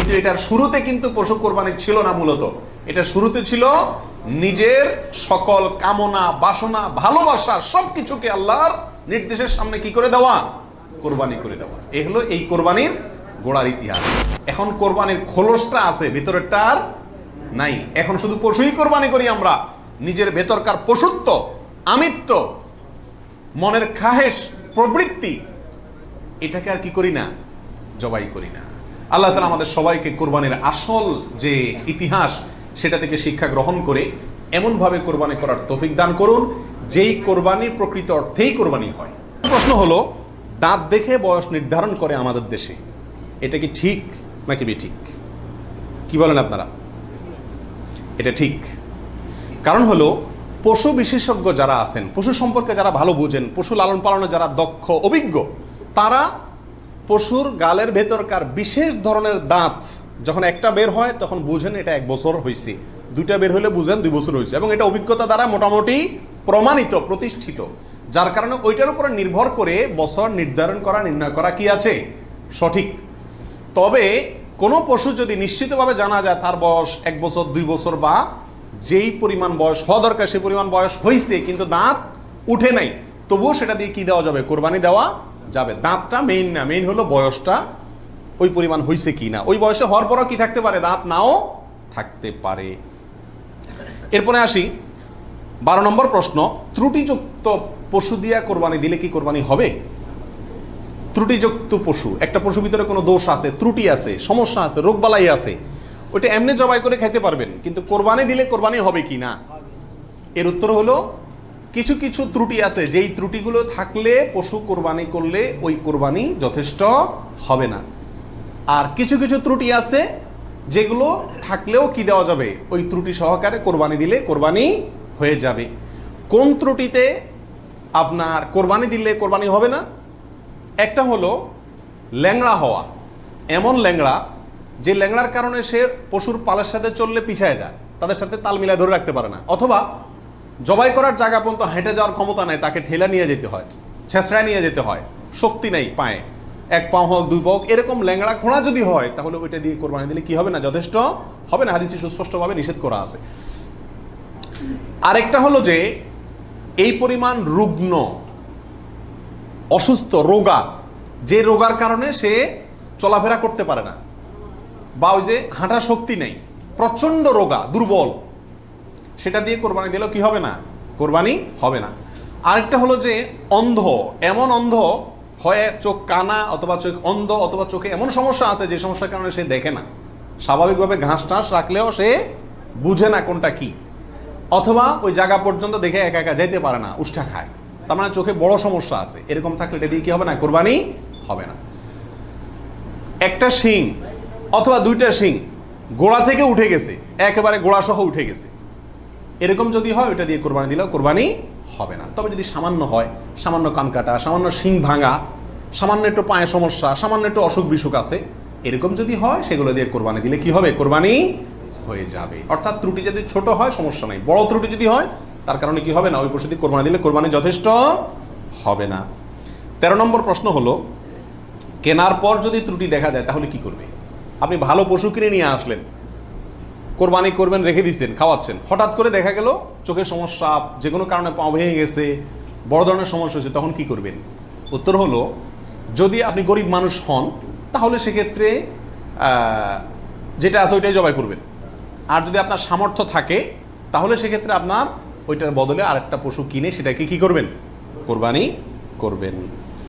কিন্তু এটার শুরুতে কিন্তু পশু কোরবানি ছিল না। মূলত এটা শুরুতে ছিল নিজের সকল কামনা, বাসনা, ভালোবাসা সবকিছুকে আল্লাহর নির্দেশের সামনে কি করে দেওয়া, কোরবানি করে দেওয়া। এই হলো এই কোরবানির গোড়ার ইতিহাস। এখন কোরবানির খোলসটা আছে, ভেতরেরটা আর নাই। এখন শুধু পশুই কোরবানি করি আমরা, নিজের ভেতরকার পশুত্ব, আমিত্ব, মনের খাহেশ, প্রবৃত্তি, এটাকে আর কি করি না, জবাই করি না। আল্লাহ তাআলা আমাদের সবাইকে কোরবানির আসল যে ইতিহাস সেটা থেকে শিক্ষা গ্রহণ করে এমনভাবে কোরবানি করার তৌফিক দান করুন যেই কোরবানি প্রকৃত অর্থেই কোরবানি হয়। প্রশ্ন হলো, দাঁত দেখে বয়স নির্ধারণ করে আমাদের দেশে, এটা কি ঠিক নাকি বেঠিক? কি বলেন আপনারা? এটা ঠিক। কারণ হলো, পশু বিশেষজ্ঞ যারা আছেন, পশু সম্পর্কে যারা ভালো বুঝেন, পশু লালন পালনে যারা দক্ষ, অভিজ্ঞ, তারা পশুর গালের ভেতরকার বিশেষ ধরনের দাঁত যখন একটা বের হয় তখন বুঝেন এটা 1 বছর হয়েছে, 2টা বের হলে বুঝেন 2 বছর হয়েছে, এবং এটা অভিজ্ঞতা দ্বারা মোটামুটি প্রমাণিত, প্রতিষ্ঠিত। যার কারণে ওইটার উপরে নির্ভর করে বছর নির্ধারণ করা, নির্ণয় করা কি আছে, সঠিক। তবে কোনো পশু যদি নিশ্চিতভাবে জানা যায় তার বয়স 1 বছর, 2 বছর, বা যেই পরিমাণ বয়স হওয়া দরকার সেই পরিমাণ বয়স হয়েছে কিন্তু দাঁত উঠে নাই, তবুও সেটা দিয়ে কি দেওয়া যাবে, কোরবানি দেওয়া যাবে। দাঁতটা মেইন না, মেইন হলো বয়সটা ওই পরিমাণ হয়েছে কি না। ওই বয়সে হওয়ার পরও কি থাকতে পারে, দাঁত নাও থাকতে পারে। এরপরে আসি 12 নম্বর প্রশ্ন, ত্রুটিযুক্ত পশু দিয়া কোরবানি দিলে কি কোরবানি হবে? ত্রুটিযুক্ত পশু, একটা পশুর ভিতরে কোনো দোষ আছে, ত্রুটি আছে, সমস্যা আছে, রোগবালাই আছে, ওইটা এমনি জবাই করে খাইতে পারবেন, কিন্তু কোরবানি দিলে কোরবানি হবে কি না? এর উত্তর হলো, কিছু কিছু ত্রুটি আছে যেই ত্রুটিগুলো থাকলে পশু কোরবানি করলে ওই কোরবানি যথেষ্ট হবে না। আর কিছু কিছু ত্রুটি আছে যেগুলো থাকলেও কি দেওয়া যাবে, ওই ত্রুটি সহকারে কোরবানি দিলে কোরবানি হয়ে যাবে। কোন ত্রুটিতে আপনার কোরবানি দিলে কোরবানি হবে না? একটা হলো ল্যাংড়া হওয়া, এমন ল্যাংড়া যে ল্যাংড়ার কারণে সে পশুর পালের সাথে চললে পিছায় যায়, তাদের সাথে তাল মিলায় ধরে রাখতে পারে না, অথবা জবাই করার জায়গা পর্যন্ত হেঁটে যাওয়ার ক্ষমতা নেই, তাকে ঠেলা নিয়ে যেতে হয়, ছেঁচড়ায় নিয়ে যেতে হয়, শক্তি নেই পায়ে, 1 পা হোক 2 পা হোক, এরকম ল্যাংড়া খোঁড়া যদি হয় তাহলে ওইটা দিয়ে কোরবানি দিলে কি হবে না, যথেষ্ট হবে না, হাদিসে সুস্পষ্টভাবে নিষেধ করা আছে। আরেকটা হলো যে এই পরিমাণ রুগ্ন, অসুস্থ, রোগা, যে রোগার কারণে সে চলাফেরা করতে পারে না, বা ওই যে হাঁটার শক্তি নেই, প্রচন্ড রোগা, দুর্বল, সেটা দিয়ে কোরবানি দিলেও কি হবে না, কোরবানি হবে না। আরেকটা হলো যে অন্ধ, এমন অন্ধ হয়, চোখ কানা অথবা চোখ অন্ধ, অথবা চোখে এমন সমস্যা আছে যে সমস্যার কারণে সে দেখে না, স্বাভাবিকভাবে ঘাস টাস রাখলেও সে বুঝে না কোনটা কি, অথবা ওই জায়গা পর্যন্ত দেখে একা একা যেতে পারে না, উষ্ঠা খায়, তার মানে চোখে বড় সমস্যা আছে, এরকম থাকলে এটা দিয়ে কি হবে না, কোরবানি হবে না। একটা শিং অথবা 2টা শিং গোড়া থেকে উঠে গেছে, একেবারে গোড়া সহ উঠে গেছে, এরকম যদি হয় ওইটা দিয়ে কোরবানি দিলেও কোরবানি হবে না। তবে যদি সামান্য হয়, সামান্য কান কাটা, সামান্য শিং ভাঙা, সামান্য একটু পায়ে সমস্যা, সামান্য একটু অসুখ বিসুখ আছে, এরকম যদি হয় সেগুলো দিয়ে কোরবানি দিলে কি হবে, কোরবানি হয়ে যাবে। অর্থাৎ ত্রুটি যদি ছোট হয় সমস্যা নাই, বড় ত্রুটি যদি হয় তার কারণে কি হবে না, ওই পশু দিয়ে কোরবানি দিলে কোরবানি যথেষ্ট হবে না। 13 নম্বর প্রশ্ন হলো, কেনার পর যদি ত্রুটি দেখা যায় তাহলে কি করবে? আপনি ভালো পশু কিনে নিয়ে আসলেন, কোরবানি করবেন, রেখে দিচ্ছেন, খাওয়াচ্ছেন, হঠাৎ করে দেখা গেল চোখের সমস্যা, যে কোনো কারণে পা ভেঙে গেছে, বড় ধরনের সমস্যা হয়েছে, তখন কি করবেন? উত্তর হলো, যদি আপনি গরিব মানুষ হন তাহলে সেক্ষেত্রে যেটা আছে ওইটাই জবাই করবেন। আর যদি আপনার সামর্থ্য থাকে তাহলে সেক্ষেত্রে আপনার ওইটার বদলে আরেকটা পশু কিনে সেটাকে কি করবেন, কোরবানি করবেন।